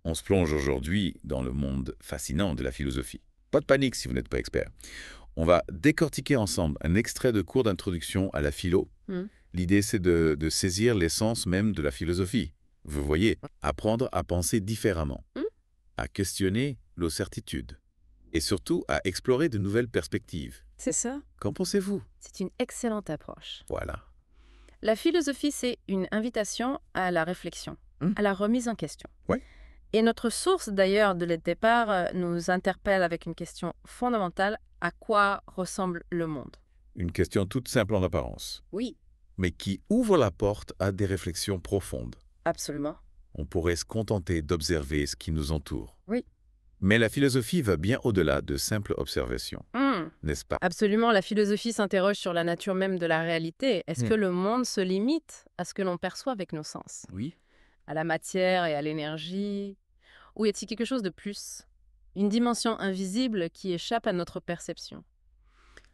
On se plonge aujourd'hui dans le monde fascinant de la philosophie. Pas de panique si vous n'êtes pas expert. On va décortiquer ensemble un extrait de cours d'introduction à la philo. Hmm. L'idée, c'est de saisir l'essence même de la philosophie. Vous voyez, apprendre à penser différemment, Hmm. à questionner nos certitudes et surtout à explorer de nouvelles perspectives. C'est ça. Qu'en pensez-vous? C'est une excellente approche. Voilà. La philosophie, c'est une invitation à la réflexion, Hmm. à la remise en question. Ouais. Et notre source, d'ailleurs, de le départ, nous interpelle avec une question fondamentale. À quoi ressemble le monde? Une question toute simple en apparence, Oui, mais qui ouvre la porte à des réflexions profondes. absolument. On pourrait se contenter d'observer ce qui nous entoure. Oui. Mais la philosophie va bien au-delà de simples observations, Hmm. n'est-ce pas? Absolument, la philosophie s'interroge sur la nature même de la réalité. Est-ce que le monde se limite à ce que l'on perçoit avec nos sens? Oui. À la matière et à l'énergie? Ou y a-t-il quelque chose de plus? Une dimension invisible qui échappe à notre perception?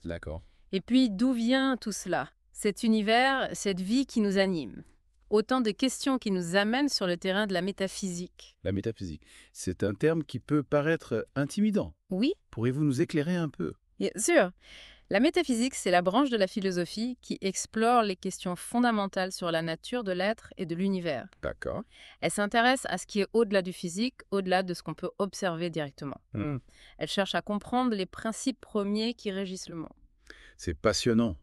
D'accord. Et puis, d'où vient tout cela? Cet univers, cette vie qui nous anime? Autant de questions qui nous amènent sur le terrain de la métaphysique. La métaphysique, c'est un terme qui peut paraître intimidant. Oui, Pourriez-vous nous éclairer un peu? bien sûr. La métaphysique, c'est la branche de la philosophie qui explore les questions fondamentales sur la nature de l'être et de l'univers. D'accord. Elle s'intéresse à ce qui est au-delà du physique, au-delà de ce qu'on peut observer directement. Hmm. Elle cherche à comprendre les principes premiers qui régissent le monde. C'est passionnant.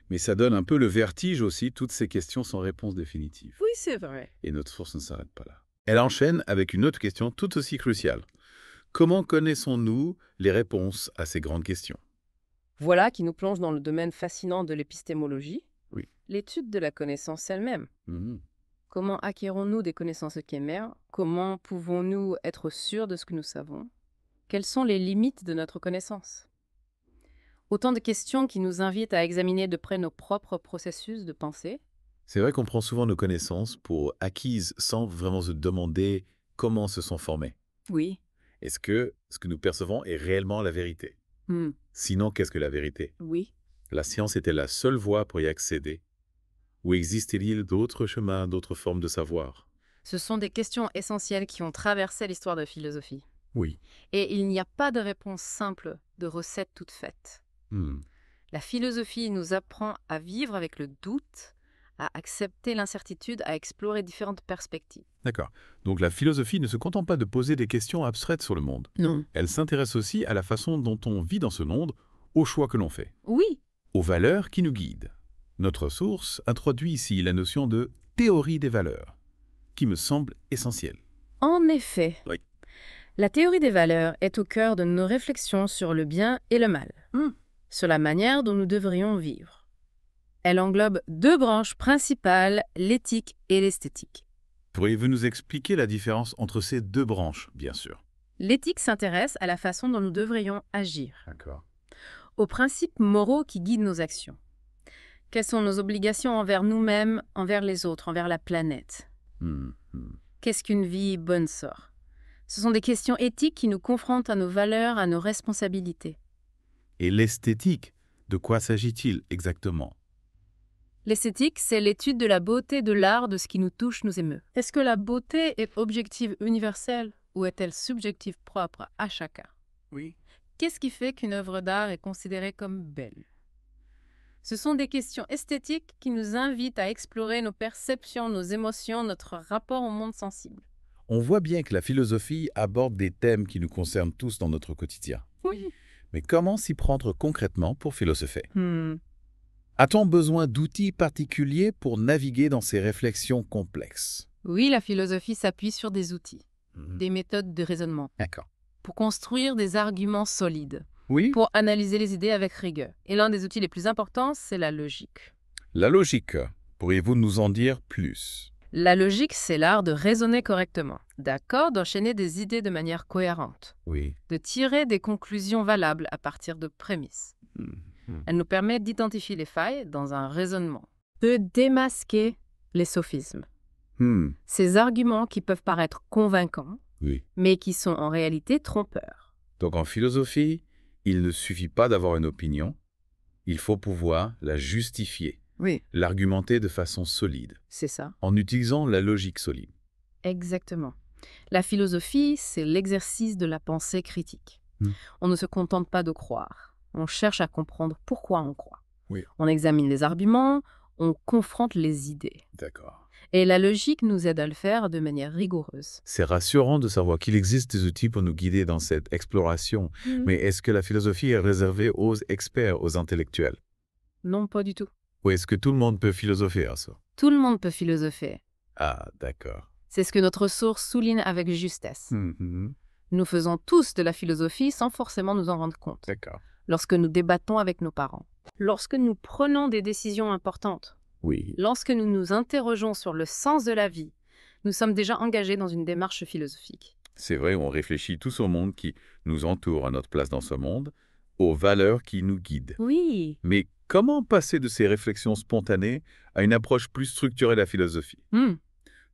Mais ça donne un peu le vertige aussi, toutes ces questions sans réponse définitive. Oui, c'est vrai. Et notre source ne s'arrête pas là. Elle enchaîne avec une autre question tout aussi cruciale. Comment connaissons-nous les réponses à ces grandes questions? Voilà qui nous plonge dans le domaine fascinant de l'épistémologie, Oui. l'étude de la connaissance elle-même. Mhm. Comment acquérons-nous des connaissances éphémères? Comment pouvons-nous être sûrs de ce que nous savons? Quelles sont les limites de notre connaissance? Autant de questions qui nous invitent à examiner de près nos propres processus de pensée. C'est vrai qu'on prend souvent nos connaissances pour acquises sans vraiment se demander comment se sont formées. Oui. Est-ce que ce que nous percevons est réellement la vérité? Hmm. Sinon, qu'est-ce que la vérité? Oui. La science était la seule voie pour y accéder? Ou existe-t-il d'autres chemins, d'autres formes de savoir? Ce sont des questions essentielles qui ont traversé l'histoire de la philosophie. Oui. Et il n'y a pas de réponse simple, de recette toute faite. Hmm. La philosophie nous apprend à vivre avec le doute, à accepter l'incertitude, à explorer différentes perspectives. D'accord. Donc la philosophie ne se contente pas de poser des questions abstraites sur le monde. Non. Elle s'intéresse aussi à la façon dont on vit dans ce monde, aux choix que l'on fait, Oui. aux valeurs qui nous guident. Notre source introduit ici la notion de théorie des valeurs, qui me semble essentielle. En effet. Oui. La théorie des valeurs est au cœur de nos réflexions sur le bien et le mal, sur la manière dont nous devrions vivre. Elle englobe deux branches principales, l'éthique et l'esthétique. Pourriez-vous nous expliquer la différence entre ces deux branches, bien sûr? L'éthique s'intéresse à la façon dont nous devrions agir, D'accord. aux principes moraux qui guident nos actions. Quelles sont nos obligations envers nous-mêmes, envers les autres, envers la planète? Qu'est-ce qu'une vie bonne sort? Ce sont des questions éthiques qui nous confrontent à nos valeurs, à nos responsabilités. Et l'esthétique, de quoi s'agit-il exactement? L'esthétique, c'est l'étude de la beauté, de l'art, de ce qui nous touche, nous émeut. Est-ce que la beauté est objective universelle ou est-elle subjective propre à chacun? Oui. Qu'est-ce qui fait qu'une œuvre d'art est considérée comme belle? Ce sont des questions esthétiques qui nous invitent à explorer nos perceptions, nos émotions, notre rapport au monde sensible. On voit bien que la philosophie aborde des thèmes qui nous concernent tous dans notre quotidien. Oui. Mais comment s'y prendre concrètement pour philosopher? A-t-on besoin d'outils particuliers pour naviguer dans ces réflexions complexes? Oui, la philosophie s'appuie sur des outils, des méthodes de raisonnement, D'accord. pour construire des arguments solides, Oui. pour analyser les idées avec rigueur. Et l'un des outils les plus importants, c'est la logique. La logique, pourriez-vous nous en dire plus? La logique, c'est l'art de raisonner correctement, d'accord, d'enchaîner des idées de manière cohérente, Oui. de tirer des conclusions valables à partir de prémices. Elle nous permet d'identifier les failles dans un raisonnement, de démasquer les sophismes. Ces arguments qui peuvent paraître convaincants, Oui. mais qui sont en réalité trompeurs. Donc en philosophie, il ne suffit pas d'avoir une opinion, il faut pouvoir la justifier, Oui, l'argumenter de façon solide, c'est ça. en utilisant la logique solide. Exactement. La philosophie, c'est l'exercice de la pensée critique. Hmm. On ne se contente pas de croire. On cherche à comprendre pourquoi on croit. Oui. On examine les arguments, on confronte les idées. D'accord. Et la logique nous aide à le faire de manière rigoureuse. C'est rassurant de savoir qu'il existe des outils pour nous guider dans cette exploration. Mais est-ce que la philosophie est réservée aux experts, aux intellectuels? Non, pas du tout. Ou est-ce que tout le monde peut philosopher à ça? Tout le monde peut philosopher. Ah, d'accord. C'est ce que notre source souligne avec justesse. Mhm. Nous faisons tous de la philosophie sans forcément nous en rendre compte. D'accord. Lorsque nous débattons avec nos parents, lorsque nous prenons des décisions importantes, Oui. lorsque nous nous interrogeons sur le sens de la vie, nous sommes déjà engagés dans une démarche philosophique. C'est vrai, on réfléchit tous au monde qui nous entoure, à notre place dans ce monde, aux valeurs qui nous guident. Oui. Mais comment passer de ces réflexions spontanées à une approche plus structurée de la philosophie?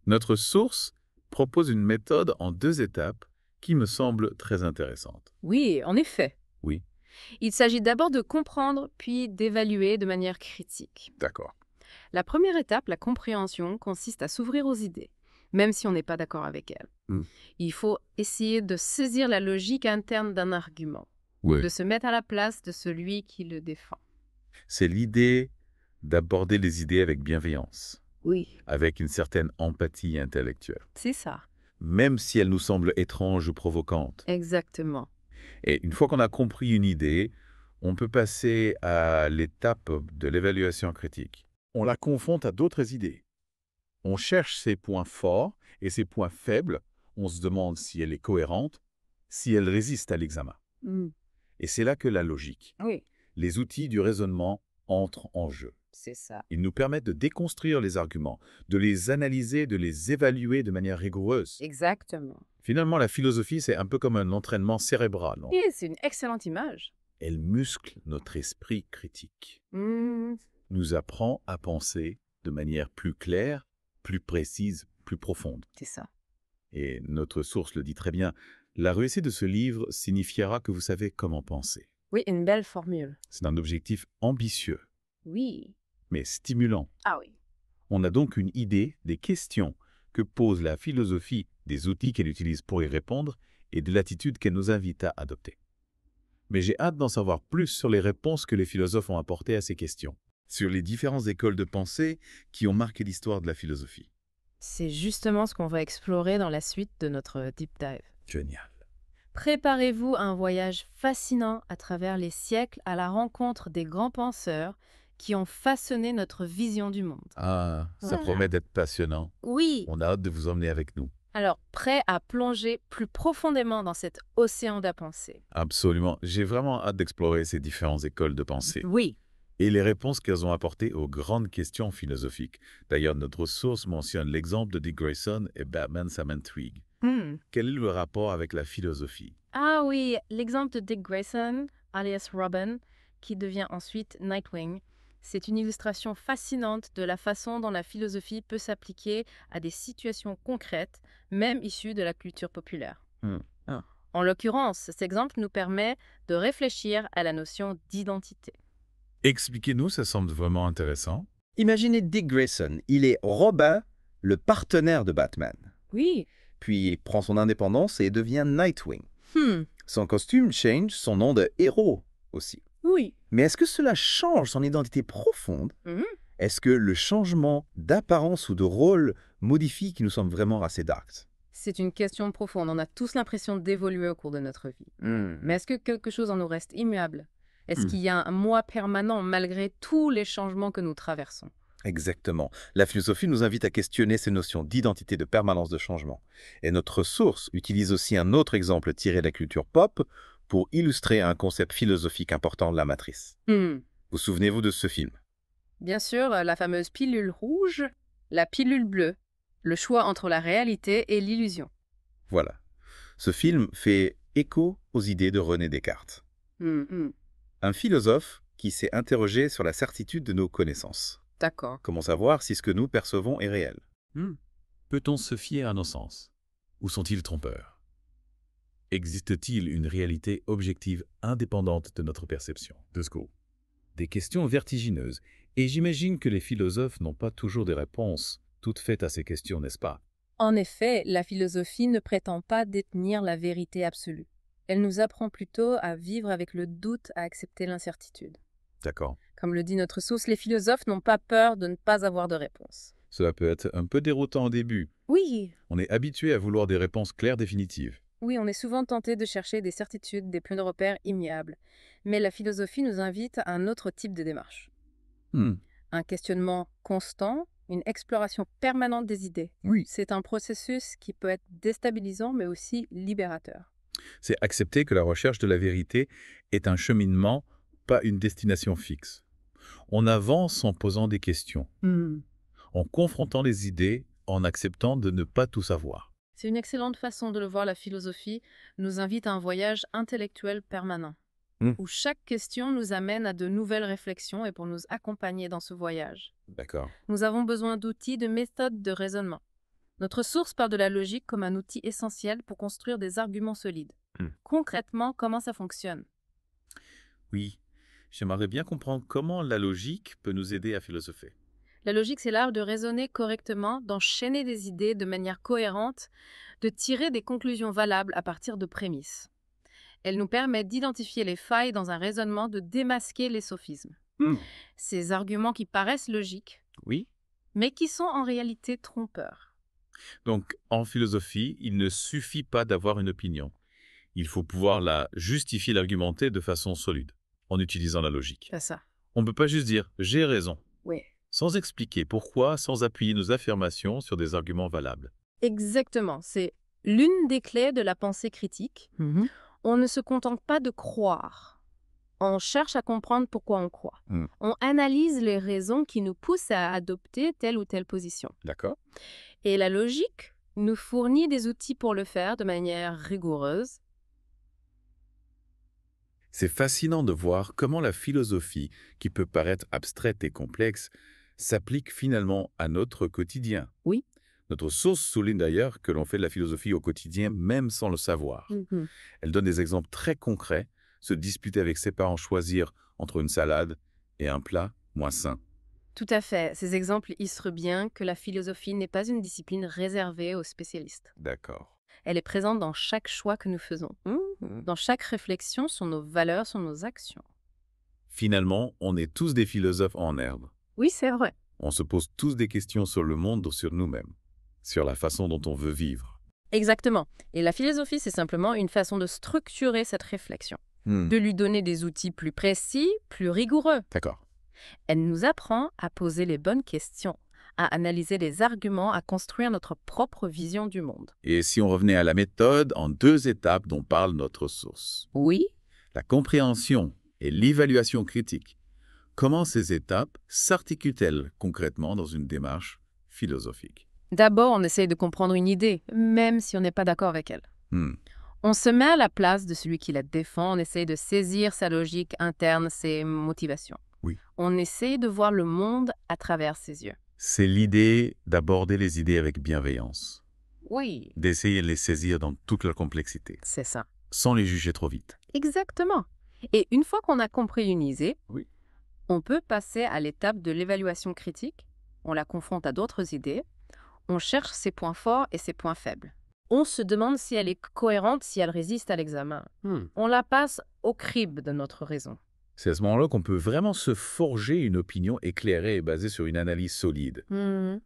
Notre source propose une méthode en 2 étapes qui me semble très intéressante. Oui, en effet. Oui. Il s'agit d'abord de comprendre, puis d'évaluer de manière critique. D'accord. La première étape, la compréhension, consiste à s'ouvrir aux idées, même si on n'est pas d'accord avec elles. Il faut essayer de saisir la logique interne d'un argument, Oui. de se mettre à la place de celui qui le défend. C'est l'idée d'aborder les idées avec bienveillance, Oui. avec une certaine empathie intellectuelle, C'est ça. même si elle nous semble étrange ou provocante. Exactement. Et une fois qu'on a compris une idée, on peut passer à l'étape de l'évaluation critique. On la confronte à d'autres idées. On cherche ses points forts et ses points faibles. On se demande si elle est cohérente, si elle résiste à l'examen. Et c'est là que la logique, Oui. les outils du raisonnement entrent en jeu. C'est ça. Ils nous permettent de déconstruire les arguments, de les analyser, de les évaluer de manière rigoureuse. Exactement. Finalement, la philosophie, c'est un peu comme un entraînement cérébral, non? Et c'est une excellente image. Elle muscle notre esprit critique, nous apprend à penser de manière plus claire, plus précise, plus profonde. C'est ça. Et notre source le dit très bien, la réussite de ce livre signifiera que vous savez comment penser. Oui, une belle formule. C'est un objectif ambitieux, Oui. mais stimulant. Ah oui. On a donc une idée des questions que pose la philosophie, des outils qu'elle utilise pour y répondre et de l'attitude qu'elle nous invite à adopter. Mais j'ai hâte d'en savoir plus sur les réponses que les philosophes ont apportées à ces questions, sur les différentes écoles de pensée qui ont marqué l'histoire de la philosophie. C'est justement ce qu'on va explorer dans la suite de notre deep dive. Génial. Préparez-vous à un voyage fascinant à travers les siècles à la rencontre des grands penseurs qui ont façonné notre vision du monde. Ah, ça Voilà. promet d'être passionnant. Oui. On a hâte de vous emmener avec nous. Alors, prêt à plonger plus profondément dans cet océan de la pensée? Absolument. J'ai vraiment hâte d'explorer ces différentes écoles de pensée Oui. et les réponses qu'elles ont apportées aux grandes questions philosophiques. D'ailleurs, notre source mentionne l'exemple de Dick Grayson et Batman Sam Twig. Quel est le rapport avec la philosophie? Ah oui, l'exemple de Dick Grayson, alias Robin, qui devient ensuite Nightwing, c'est une illustration fascinante de la façon dont la philosophie peut s'appliquer à des situations concrètes, même issues de la culture populaire. En l'occurrence, cet exemple nous permet de réfléchir à la notion d'identité. Expliquez-nous, ça semble vraiment intéressant. Imaginez Dick Grayson, il est Robin, le partenaire de Batman. Oui. Puis il prend son indépendance et devient Nightwing. Son costume change, son nom de héros aussi. Oui. Mais est-ce que cela change son identité profonde? Est-ce que le changement d'apparence ou de rôle modifie qui nous sommes vraiment assez darks? C'est une question profonde. On a tous l'impression d'évoluer au cours de notre vie. Mais est-ce que quelque chose en nous reste immuable? Est-ce qu'il y a un moi permanent malgré tous les changements que nous traversons? Exactement. La philosophie nous invite à questionner ces notions d'identité, de permanence, de changement. Et notre source utilise aussi un autre exemple tiré de la culture pop pour illustrer un concept philosophique important de la matrice. Vous souvenez-vous de ce film? Bien sûr, la fameuse pilule rouge, la pilule bleue, le choix entre la réalité et l'illusion. Voilà. Ce film fait écho aux idées de René Descartes. Un philosophe qui s'est interrogé sur la certitude de nos connaissances. D'accord. Comment savoir si ce que nous percevons est réel? Peut-on se fier à nos sens? Ou sont-ils trompeurs? Existe-t-il une réalité objective indépendante de notre perception? Des questions vertigineuses, et j'imagine que les philosophes n'ont pas toujours des réponses toutes faites à ces questions, n'est-ce pas? En effet, la philosophie ne prétend pas détenir la vérité absolue. Elle nous apprend plutôt à vivre avec le doute, à accepter l'incertitude. D'accord. Comme le dit notre source, les philosophes n'ont pas peur de ne pas avoir de réponse. Cela peut être un peu déroutant au début. Oui, On est habitué à vouloir des réponses claires définitives. oui, on est souvent tenté de chercher des certitudes, des points de repère immuables. Mais la philosophie nous invite à un autre type de démarche. Hmm. Un questionnement constant, une exploration permanente des idées. Oui. C'est un processus qui peut être déstabilisant, mais aussi libérateur. C'est accepter que la recherche de la vérité est un cheminement, pas une destination fixe. On avance en posant des questions, en confrontant les idées, en acceptant de ne pas tout savoir. C'est une excellente façon de le voir. La philosophie nous invite à un voyage intellectuel permanent, où chaque question nous amène à de nouvelles réflexions et pour nous accompagner dans ce voyage. D'accord. Nous avons besoin d'outils, de méthodes de raisonnement. Notre source parle de la logique comme un outil essentiel pour construire des arguments solides. Concrètement, comment ça fonctionne? Oui, j'aimerais bien comprendre comment la logique peut nous aider à philosopher. La logique, c'est l'art de raisonner correctement, d'enchaîner des idées de manière cohérente, de tirer des conclusions valables à partir de prémices. Elle nous permet d'identifier les failles dans un raisonnement, de démasquer les sophismes. Ces arguments qui paraissent logiques, Oui. mais qui sont en réalité trompeurs. Donc, en philosophie, il ne suffit pas d'avoir une opinion. Il faut pouvoir la justifier, l'argumenter de façon solide, en utilisant la logique. C'est ça. On ne peut pas juste dire « j'ai raison », Oui. sans expliquer pourquoi, sans appuyer nos affirmations sur des arguments valables. Exactement. C'est l'une des clés de la pensée critique. On ne se contente pas de croire. On cherche à comprendre pourquoi on croit. On analyse les raisons qui nous poussent à adopter telle ou telle position. D'accord. Et la logique nous fournit des outils pour le faire de manière rigoureuse. C'est fascinant de voir comment la philosophie, qui peut paraître abstraite et complexe, s'applique finalement à notre quotidien. Oui. Notre source souligne d'ailleurs que l'on fait de la philosophie au quotidien même sans le savoir. Elle donne des exemples très concrets, se disputer avec ses parents, choisir entre une salade et un plat moins sain. Tout à fait. Ces exemples illustrent bien que la philosophie n'est pas une discipline réservée aux spécialistes. D'accord. Elle est présente dans chaque choix que nous faisons, dans chaque réflexion sur nos valeurs, sur nos actions. Finalement, on est tous des philosophes en herbe. Oui, c'est vrai. On se pose tous des questions sur le monde ou sur nous-mêmes, sur la façon dont on veut vivre. Exactement. Et la philosophie, c'est simplement une façon de structurer cette réflexion, de lui donner des outils plus précis, plus rigoureux. D'accord. Elle nous apprend à poser les bonnes questions, à analyser les arguments, à construire notre propre vision du monde. Et si on revenait à la méthode en 2 étapes dont parle notre source? Oui. La compréhension et l'évaluation critique. Comment ces étapes s'articulent-elles concrètement dans une démarche philosophique? D'abord, on essaye de comprendre une idée, même si on n'est pas d'accord avec elle. On se met à la place de celui qui la défend, on essaye de saisir sa logique interne, ses motivations. Oui. On essaye de voir le monde à travers ses yeux. C'est l'idée d'aborder les idées avec bienveillance, Oui. d'essayer de les saisir dans toute leur complexité, C'est ça. sans les juger trop vite. Exactement. Et une fois qu'on a compris une idée, Oui. on peut passer à l'étape de l'évaluation critique. On la confronte à d'autres idées. On cherche ses points forts et ses points faibles. On se demande si elle est cohérente, si elle résiste à l'examen. On la passe au crible de notre raison. C'est à ce moment-là qu'on peut vraiment se forger une opinion éclairée et basée sur une analyse solide,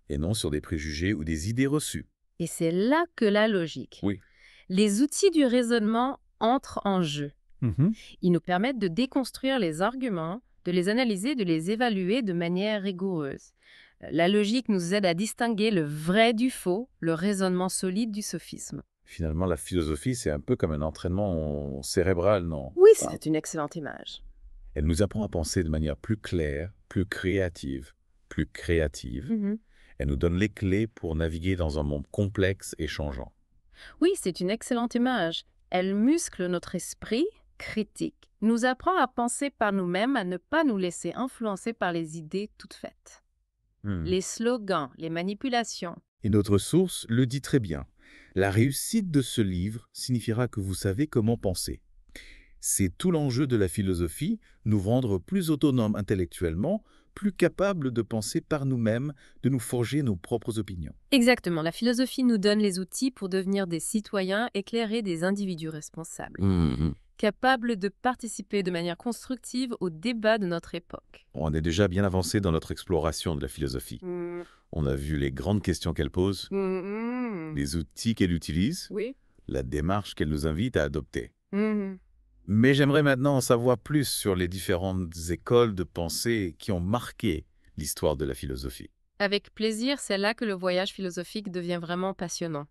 et non sur des préjugés ou des idées reçues. Et c'est là que la logique, Oui. les outils du raisonnement entrent en jeu. Ils nous permettent de déconstruire les arguments, de les analyser, de les évaluer de manière rigoureuse. La logique nous aide à distinguer le vrai du faux, le raisonnement solide du sophisme. Finalement, la philosophie, c'est un peu comme un entraînement cérébral, non? Oui, c'est une excellente image. Elle nous apprend à penser de manière plus claire, plus créative, plus créative. Elle nous donne les clés pour naviguer dans un monde complexe et changeant. Oui, c'est une excellente image. Elle muscle notre esprit critique, nous apprend à penser par nous-mêmes, à ne pas nous laisser influencer par les idées toutes faites. Les slogans, les manipulations. Et notre source le dit très bien. La réussite de ce livre signifiera que vous savez comment penser. C'est tout l'enjeu de la philosophie, nous rendre plus autonomes intellectuellement plus capables de penser par nous-mêmes, de nous forger nos propres opinions. Exactement, la philosophie nous donne les outils pour devenir des citoyens éclairés, des individus responsables, capables de participer de manière constructive au débat de notre époque. On est déjà bien avancé dans notre exploration de la philosophie. On a vu les grandes questions qu'elle pose, les outils qu'elle utilise, Oui. la démarche qu'elle nous invite à adopter. Mais j'aimerais maintenant en savoir plus sur les différentes écoles de pensée qui ont marqué l'histoire de la philosophie. Avec plaisir, c'est là que le voyage philosophique devient vraiment passionnant.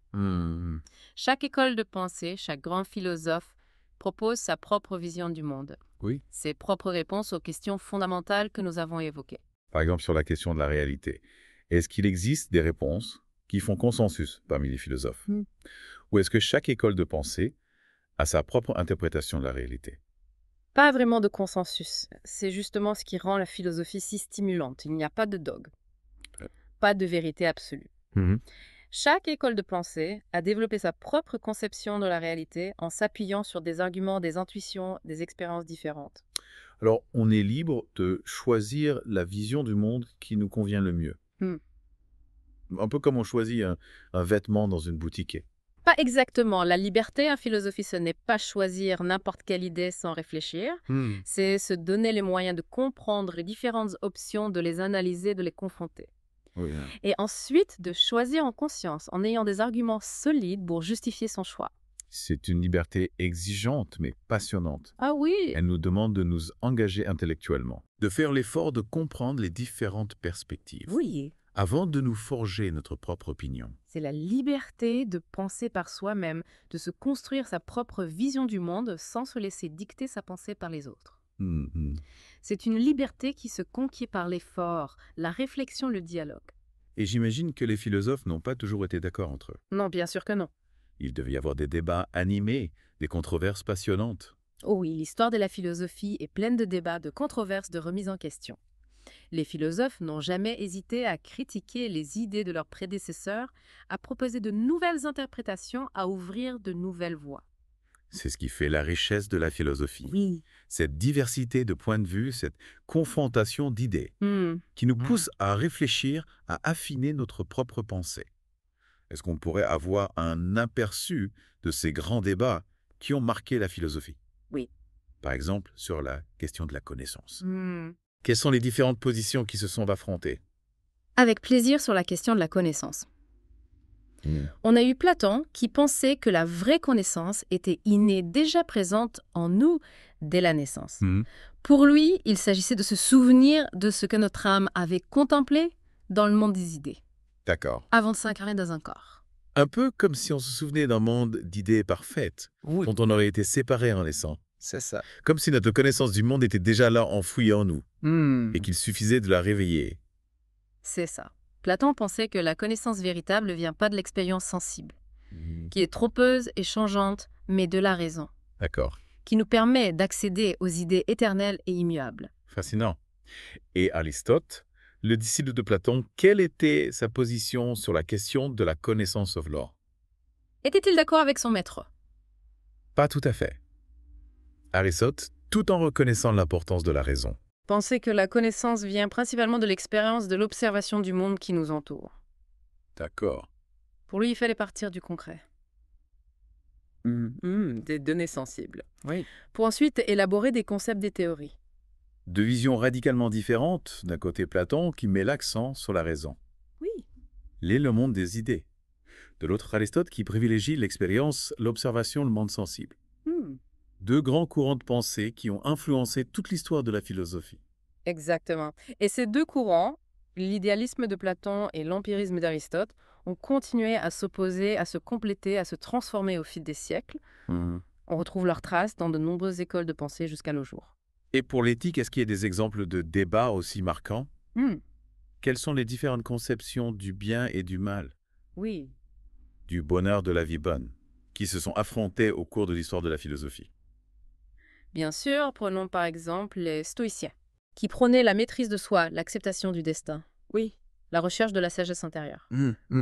Chaque école de pensée, chaque grand philosophe propose sa propre vision du monde, Oui. ses propres réponses aux questions fondamentales que nous avons évoquées. Par exemple, sur la question de la réalité. Est-ce qu'il existe des réponses qui font consensus parmi les philosophes? Ou est-ce que chaque école de pensée a sa propre interprétation de la réalité? Pas vraiment de consensus. C'est justement ce qui rend la philosophie si stimulante. Il n'y a pas de dogme, pas de vérité absolue. Chaque école de pensée a développé sa propre conception de la réalité en s'appuyant sur des arguments, des intuitions, des expériences différentes. Alors, on est libre de choisir la vision du monde qui nous convient le mieux. Un peu comme on choisit un vêtement dans une boutique. Pas exactement. La liberté en philosophie, ce n'est pas choisir n'importe quelle idée sans réfléchir. C'est se donner les moyens de comprendre les différentes options, de les analyser, de les confronter. Oui. Et ensuite, de choisir en conscience, en ayant des arguments solides pour justifier son choix. C'est une liberté exigeante, mais passionnante. Ah oui! Elle nous demande de nous engager intellectuellement, de faire l'effort de comprendre les différentes perspectives, Oui! avant de nous forger notre propre opinion. C'est la liberté de penser par soi-même, de se construire sa propre vision du monde sans se laisser dicter sa pensée par les autres. C'est une liberté qui se conquiert par l'effort, la réflexion, le dialogue. Et j'imagine que les philosophes n'ont pas toujours été d'accord entre eux. Non, bien sûr que non. Il devait y avoir des débats animés, des controverses passionnantes. Oh oui, l'histoire de la philosophie est pleine de débats, de controverses, de remises en question. Les philosophes n'ont jamais hésité à critiquer les idées de leurs prédécesseurs, à proposer de nouvelles interprétations, à ouvrir de nouvelles voies. C'est ce qui fait la richesse de la philosophie. Oui. Cette diversité de points de vue, cette confrontation d'idées, qui nous pousse à réfléchir, à affiner notre propre pensée. Est-ce qu'on pourrait avoir un aperçu de ces grands débats qui ont marqué la philosophie? Oui. Par exemple, sur la question de la connaissance. Quelles sont les différentes positions qui se sont affrontées? Avec plaisir sur la question de la connaissance. On a eu Platon qui pensait que la vraie connaissance était innée, déjà présente en nous dès la naissance. Pour lui, il s'agissait de se souvenir de ce que notre âme avait contemplé dans le monde des idées, D'accord. avant de s'incarner dans un corps. Un peu comme si on se souvenait d'un monde d'idées parfaites, dont on aurait été séparés en naissant. C'est ça. Comme si notre connaissance du monde était déjà là enfouie en nous, et qu'il suffisait de la réveiller. C'est ça. Platon pensait que la connaissance véritable ne vient pas de l'expérience sensible, qui est trompeuse et changeante, mais de la raison, D'accord. qui nous permet d'accéder aux idées éternelles et immuables. Fascinant. Et Aristote, le disciple de Platon, quelle était sa position sur la question de la connaissance of law? Était-il d'accord avec son maître? Pas tout à fait. Aristote, tout en reconnaissant l'importance de la raison. Pensait que la connaissance vient principalement de l'expérience de l'observation du monde qui nous entoure. D'accord. Pour lui, il fallait partir du concret. Des données sensibles. Oui. Pour ensuite élaborer des concepts, des théories. Deux visions radicalement différentes. D'un côté Platon qui met l'accent sur la raison. Oui. Le monde des idées. De l'autre Aristote qui privilégie l'expérience, l'observation, le monde sensible. Deux grands courants de pensée qui ont influencé toute l'histoire de la philosophie. Exactement. Et ces deux courants, l'idéalisme de Platon et l'empirisme d'Aristote, ont continué à s'opposer, à se compléter, à se transformer au fil des siècles. On retrouve leurs traces dans de nombreuses écoles de pensée jusqu'à nos jours. Et pour l'éthique, est-ce qu'il y a des exemples de débats aussi marquants? Quelles sont les différentes conceptions du bien et du mal, Oui. du bonheur de la vie bonne, qui se sont affrontées au cours de l'histoire de la philosophie? Bien sûr, prenons par exemple les stoïciens, qui prônaient la maîtrise de soi, l'acceptation du destin. Oui. La recherche de la sagesse intérieure.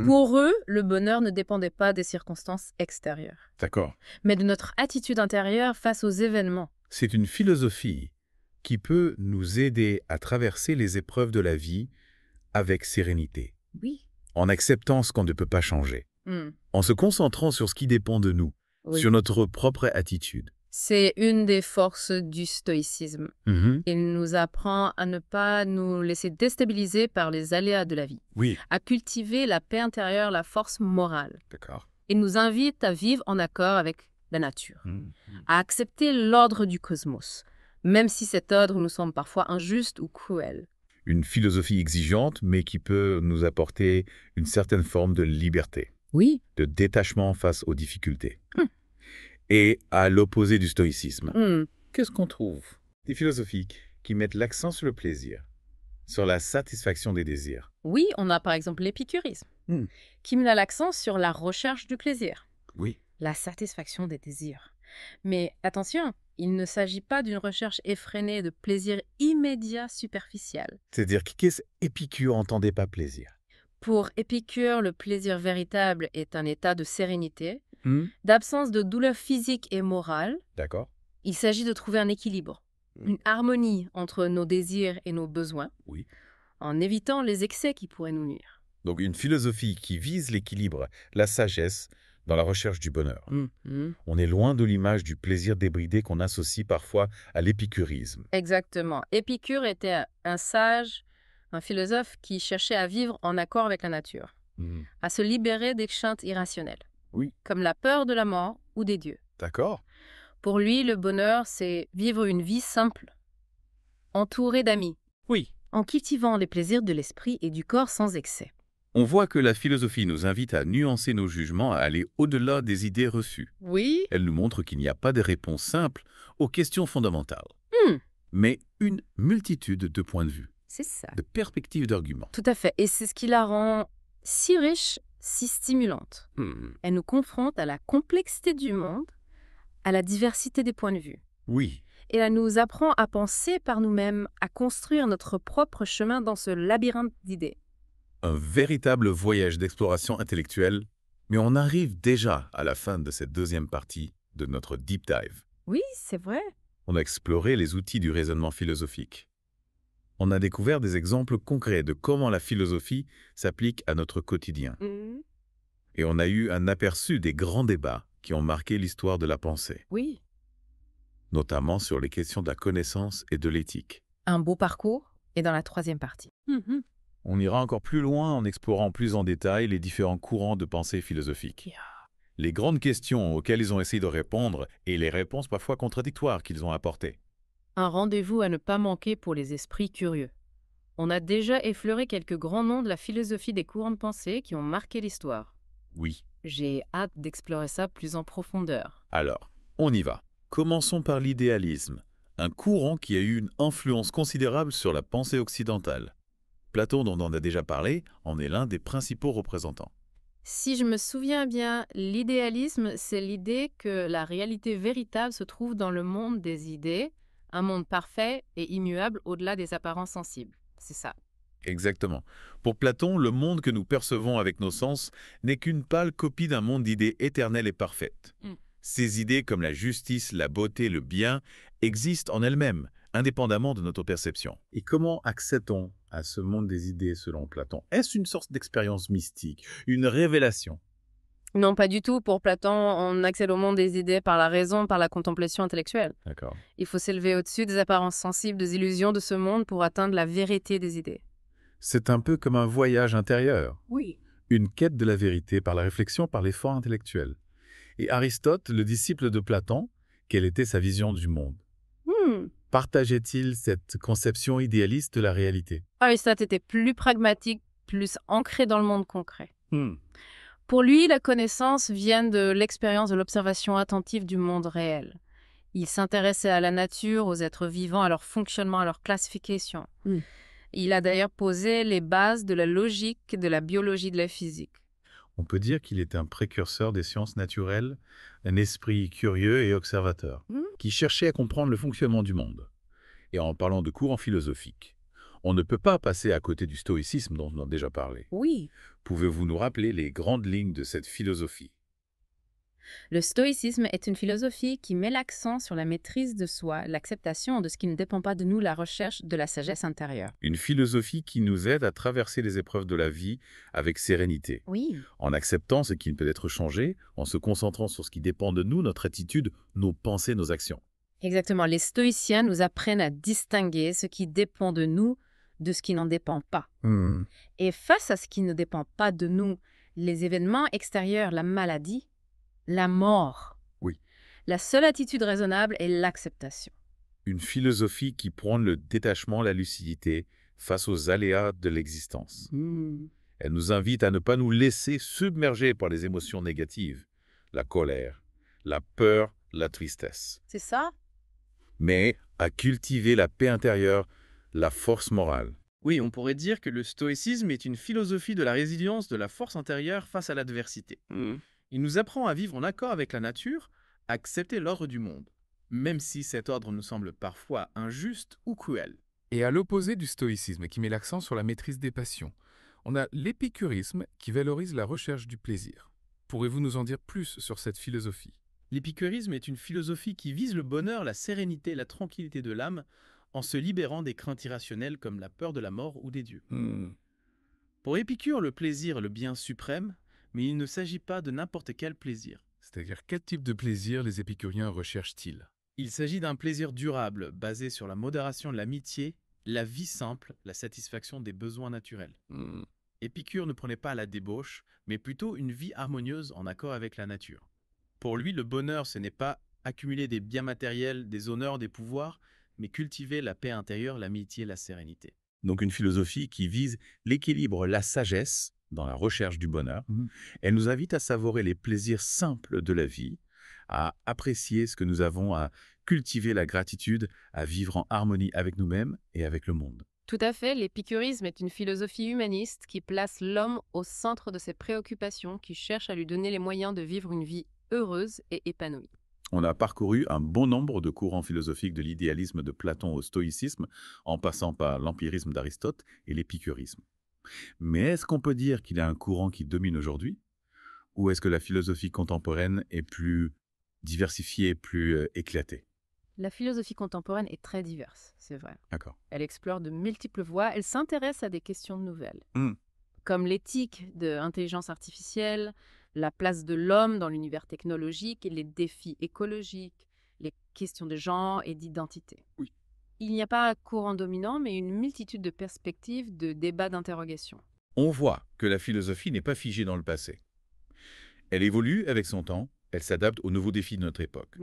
Pour eux, le bonheur ne dépendait pas des circonstances extérieures, D'accord. mais de notre attitude intérieure face aux événements. C'est une philosophie qui peut nous aider à traverser les épreuves de la vie avec sérénité, Oui. en acceptant ce qu'on ne peut pas changer, Hmm. en se concentrant sur ce qui dépend de nous, Oui. sur notre propre attitude. C'est une des forces du stoïcisme. Il nous apprend à ne pas nous laisser déstabiliser par les aléas de la vie, Oui, à cultiver la paix intérieure, la force morale. d'accord. Il nous invite à vivre en accord avec la nature, à accepter l'ordre du cosmos, même si cet ordre nous semble parfois injuste ou cruel. Une philosophie exigeante, mais qui peut nous apporter une certaine forme de liberté, Oui. de détachement face aux difficultés. Et à l'opposé du stoïcisme, qu'est-ce qu'on trouve? Des philosophies qui mettent l'accent sur le plaisir, sur la satisfaction des désirs. Oui, on a par exemple l'épicurisme, qui met l'accent sur la recherche du plaisir, Oui. la satisfaction des désirs. Mais attention, il ne s'agit pas d'une recherche effrénée de plaisir immédiat superficiel. C'est-à-dire, qu'est-ce qu'Épicure entendait pas plaisir? Pour Épicure, le plaisir véritable est un état de sérénité, d'absence de douleur physique et morale. D'accord. Il s'agit de trouver un équilibre, une harmonie entre nos désirs et nos besoins, Oui. en évitant les excès qui pourraient nous nuire. Donc une philosophie qui vise l'équilibre, la sagesse, dans la recherche du bonheur. On est loin de l'image du plaisir débridé qu'on associe parfois à l'épicurisme. Exactement. Épicure était un sage, un philosophe qui cherchait à vivre en accord avec la nature, à se libérer des craintes irrationnelles, Oui. comme la peur de la mort ou des dieux. D'accord. Pour lui, le bonheur, c'est vivre une vie simple, entourée d'amis, Oui. en cultivant les plaisirs de l'esprit et du corps sans excès. On voit que la philosophie nous invite à nuancer nos jugements, à aller au-delà des idées reçues. Oui. Elle nous montre qu'il n'y a pas de réponse simple aux questions fondamentales, mais une multitude de points de vue, C'est ça. de perspectives d'arguments. Tout à fait. Et c'est ce qui la rend si riche, si stimulante. Elle nous confronte à la complexité du monde, à la diversité des points de vue. Oui. Et elle nous apprend à penser par nous-mêmes, à construire notre propre chemin dans ce labyrinthe d'idées. Un véritable voyage d'exploration intellectuelle, mais on arrive déjà à la fin de cette deuxième partie de notre deep dive. Oui, c'est vrai. On a exploré les outils du raisonnement philosophique. On a découvert des exemples concrets de comment la philosophie s'applique à notre quotidien. Et on a eu un aperçu des grands débats qui ont marqué l'histoire de la pensée, Oui. notamment sur les questions de la connaissance et de l'éthique. Un beau parcours est dans la troisième partie. On ira encore plus loin en explorant plus en détail les différents courants de pensée philosophique. Les grandes questions auxquelles ils ont essayé de répondre et les réponses parfois contradictoires qu'ils ont apportées. Un rendez-vous à ne pas manquer pour les esprits curieux. On a déjà effleuré quelques grands noms de la philosophie des courants de pensée qui ont marqué l'histoire. Oui. J'ai hâte d'explorer ça plus en profondeur. Alors, on y va. Commençons par l'idéalisme, un courant qui a eu une influence considérable sur la pensée occidentale. Platon, dont on a déjà parlé, en est l'un des principaux représentants. Si je me souviens bien, l'idéalisme, c'est l'idée que la réalité véritable se trouve dans le monde des idées, un monde parfait et immuable au-delà des apparences sensibles. C'est ça. Exactement. Pour Platon, le monde que nous percevons avec nos sens n'est qu'une pâle copie d'un monde d'idées éternelles et parfaites. Ces idées comme la justice, la beauté, le bien existent en elles-mêmes, indépendamment de notre perception. Et comment accède-t-on à ce monde des idées selon Platon? Est-ce une sorte d'expérience mystique, une révélation? Non, pas du tout. Pour Platon, on accède au monde des idées par la raison, par la contemplation intellectuelle. D'accord. Il faut s'élever au-dessus des apparences sensibles, des illusions de ce monde pour atteindre la vérité des idées. C'est un peu comme un voyage intérieur. Oui. Une quête de la vérité par la réflexion, par l'effort intellectuel. Et Aristote, le disciple de Platon, quelle était sa vision du monde? Partageait-il cette conception idéaliste de la réalité? Aristote était plus pragmatique, plus ancré dans le monde concret. Pour lui, la connaissance vient de l'expérience de l'observation attentive du monde réel. Il s'intéressait à la nature, aux êtres vivants, à leur fonctionnement, à leur classification. Il a d'ailleurs posé les bases de la logique, de la biologie, de la physique. On peut dire qu'il est un précurseur des sciences naturelles, un esprit curieux et observateur, qui cherchait à comprendre le fonctionnement du monde. Et en parlant de courants philosophiques, on ne peut pas passer à côté du stoïcisme dont on a déjà parlé. Oui. Pouvez-vous nous rappeler les grandes lignes de cette philosophie? Le stoïcisme est une philosophie qui met l'accent sur la maîtrise de soi, l'acceptation de ce qui ne dépend pas de nous, la recherche de la sagesse intérieure. Une philosophie qui nous aide à traverser les épreuves de la vie avec sérénité, Oui. en acceptant ce qui ne peut être changé, en se concentrant sur ce qui dépend de nous, notre attitude, nos pensées, nos actions. Exactement. Les stoïciens nous apprennent à distinguer ce qui dépend de nous de ce qui n'en dépend pas. Et face à ce qui ne dépend pas de nous, les événements extérieurs, la maladie, la mort. Oui. La seule attitude raisonnable est l'acceptation. Une philosophie qui prône le détachement, la lucidité face aux aléas de l'existence. Elle nous invite à ne pas nous laisser submerger par les émotions négatives, la colère, la peur, la tristesse, C'est ça? mais à cultiver la paix intérieure, la force morale. Oui, on pourrait dire que le stoïcisme est une philosophie de la résilience de la force intérieure face à l'adversité. Il nous apprend à vivre en accord avec la nature, à accepter l'ordre du monde, même si cet ordre nous semble parfois injuste ou cruel. Et à l'opposé du stoïcisme qui met l'accent sur la maîtrise des passions, on a l'épicurisme qui valorise la recherche du plaisir. Pourrez-vous nous en dire plus sur cette philosophie? L'épicurisme est une philosophie qui vise le bonheur, la sérénité, la tranquillité de l'âme, en se libérant des craintes irrationnelles comme la peur de la mort ou des dieux. Pour Épicure, le plaisir est le bien suprême, mais il ne s'agit pas de n'importe quel plaisir. C'est-à-dire quel type de plaisir les épicuriens recherchent-ils? Il s'agit d'un plaisir durable, basé sur la modération de l'amitié, la vie simple, la satisfaction des besoins naturels. Épicure ne prenait pas la débauche, mais plutôt une vie harmonieuse en accord avec la nature. Pour lui, le bonheur, ce n'est pas accumuler des biens matériels, des honneurs, des pouvoirs, mais cultiver la paix intérieure, l'amitié, la sérénité. Donc une philosophie qui vise l'équilibre, la sagesse dans la recherche du bonheur. Elle nous invite à savourer les plaisirs simples de la vie, à apprécier ce que nous avons, à cultiver la gratitude, à vivre en harmonie avec nous-mêmes et avec le monde. Tout à fait, l'épicurisme est une philosophie humaniste qui place l'homme au centre de ses préoccupations, qui cherche à lui donner les moyens de vivre une vie heureuse et épanouie. On a parcouru un bon nombre de courants philosophiques de l'idéalisme de Platon au stoïcisme, en passant par l'empirisme d'Aristote et l'épicurisme. Mais est-ce qu'on peut dire qu'il y a un courant qui domine aujourd'hui? Ou est-ce que la philosophie contemporaine est plus diversifiée, plus éclatée? La philosophie contemporaine est très diverse, c'est vrai. D'accord. Elle explore de multiples voies, elle s'intéresse à des questions nouvelles, comme l'éthique de l'intelligence artificielle, la place de l'homme dans l'univers technologique et les défis écologiques, les questions de genre et d'identité. Oui. Il n'y a pas un courant dominant, mais une multitude de perspectives, de débats, d'interrogations. On voit que la philosophie n'est pas figée dans le passé. Elle évolue avec son temps, elle s'adapte aux nouveaux défis de notre époque.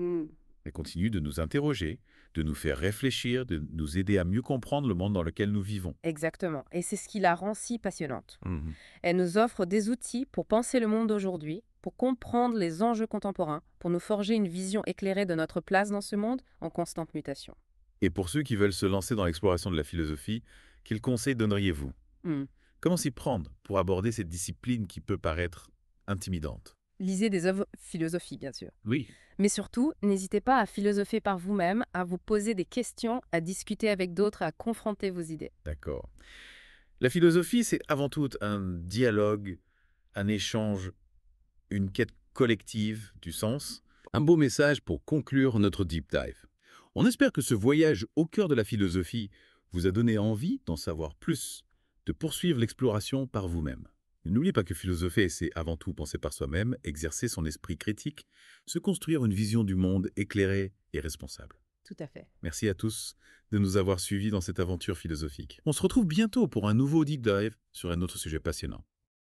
Elle continue de nous interroger, de nous faire réfléchir, de nous aider à mieux comprendre le monde dans lequel nous vivons. Exactement, et c'est ce qui la rend si passionnante. Elle nous offre des outils pour penser le monde d'aujourd'hui, pour comprendre les enjeux contemporains, pour nous forger une vision éclairée de notre place dans ce monde en constante mutation. Et pour ceux qui veulent se lancer dans l'exploration de la philosophie, quels conseils donneriez-vous? Comment s'y prendre pour aborder cette discipline qui peut paraître intimidante? Lisez des œuvres philosophiques, bien sûr. Oui. Mais surtout, n'hésitez pas à philosopher par vous-même, à vous poser des questions, à discuter avec d'autres, à confronter vos idées. D'accord. La philosophie, c'est avant tout un dialogue, un échange, une quête collective du sens. Un beau message pour conclure notre deep dive. On espère que ce voyage au cœur de la philosophie vous a donné envie d'en savoir plus, de poursuivre l'exploration par vous-même. N'oubliez pas que philosopher, c'est avant tout penser par soi-même, exercer son esprit critique, se construire une vision du monde éclairée et responsable. Tout à fait. Merci à tous de nous avoir suivis dans cette aventure philosophique. On se retrouve bientôt pour un nouveau deep dive sur un autre sujet passionnant.